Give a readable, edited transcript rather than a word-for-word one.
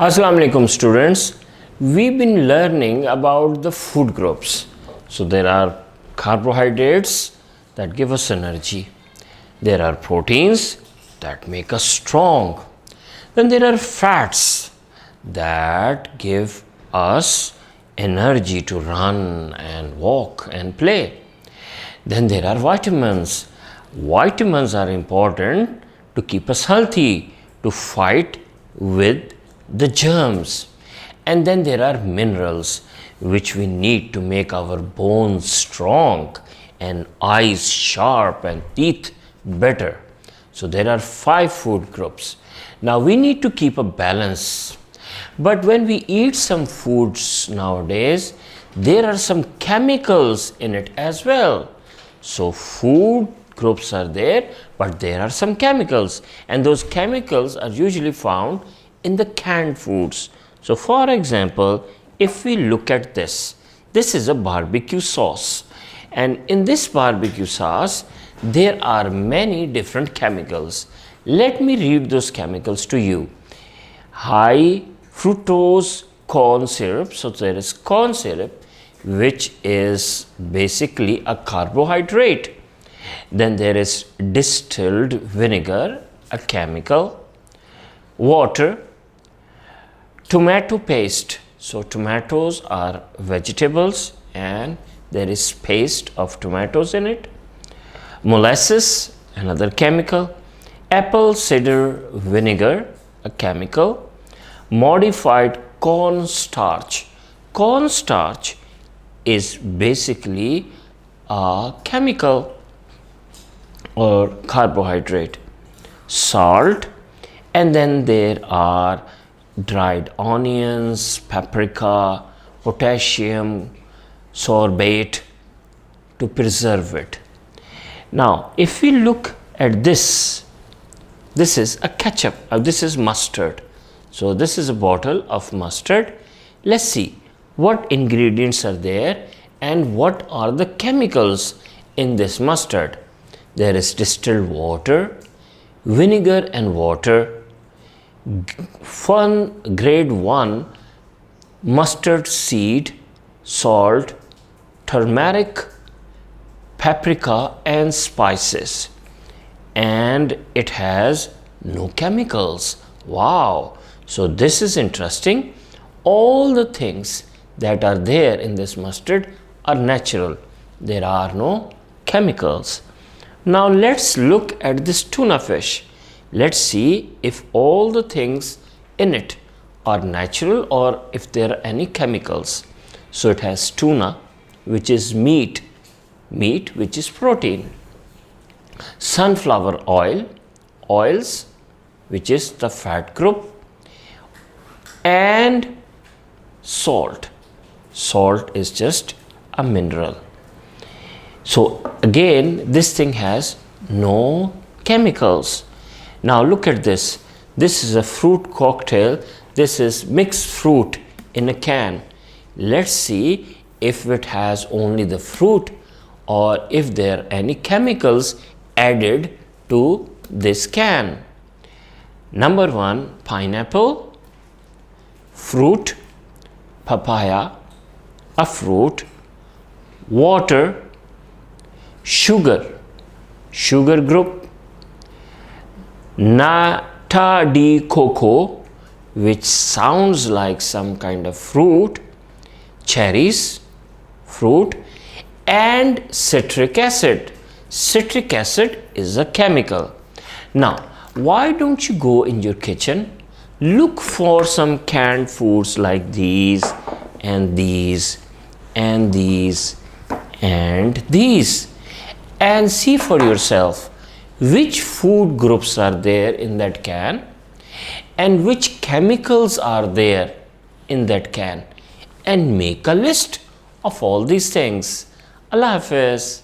Assalamu alaikum students. We've been learning about the food groups. So there are carbohydrates that give us energy. There are proteins that make us strong. Then there are fats that give us energy to run and walk and play. Then there are vitamins. Vitamins are important to keep us healthy, to fight with the germs. And then there are minerals which we need to make our bones strong and eyes sharp and teeth better. So there are 5 food groups. Now we need to keep a balance. But when we eat some foods nowadays, there are some chemicals in it as well. So food groups are there, but there are some chemicals, and those chemicals are usually found in the canned foods. So for example, if we look at this is a barbecue sauce, and in this barbecue sauce there are many different chemicals. Let me read those chemicals to you. High fructose corn syrup. So there is corn syrup, which is basically a carbohydrate. Then there is distilled vinegar, a chemical. Water. Tomato paste. So tomatoes are vegetables and there is paste of tomatoes in it. Molasses, another chemical. Apple cider vinegar, a chemical. Modified cornstarch. Cornstarch is basically a chemical or carbohydrate. Salt, and then there are dried onions, paprika, potassium sorbate to preserve it. Now if we look at this is a ketchup, this is mustard. So this is a bottle of mustard. Let's see what ingredients are there and what are the chemicals in this mustard. There is distilled water, vinegar and water, grade 1 mustard seed, salt, turmeric, paprika and spices, and it has no chemicals. Wow! So this is interesting. All the things that are there in this mustard are natural. There are no chemicals. Now let's look at this tuna fish. Let's see if all the things in it are natural or if there are any chemicals. So it has tuna, which is meat which is protein. Sunflower oils, which is the fat group, and salt. Salt is just a mineral. So again, this thing has no chemicals. Now look at this. This is a fruit cocktail. This is mixed fruit in a can. Let's see if it has only the fruit or if there are any chemicals added to this can. Number 1, pineapple, fruit, papaya, a fruit, water, sugar group, nata de coco, which sounds like some kind of fruit, cherries, fruit, and citric acid. Citric acid is a chemical. Now, why don't you go in your kitchen, look for some canned foods like these and these and these and these, and see for yourself which food groups are there in that can and which chemicals are there in that can, and make a list of all these things. Allah Hafiz.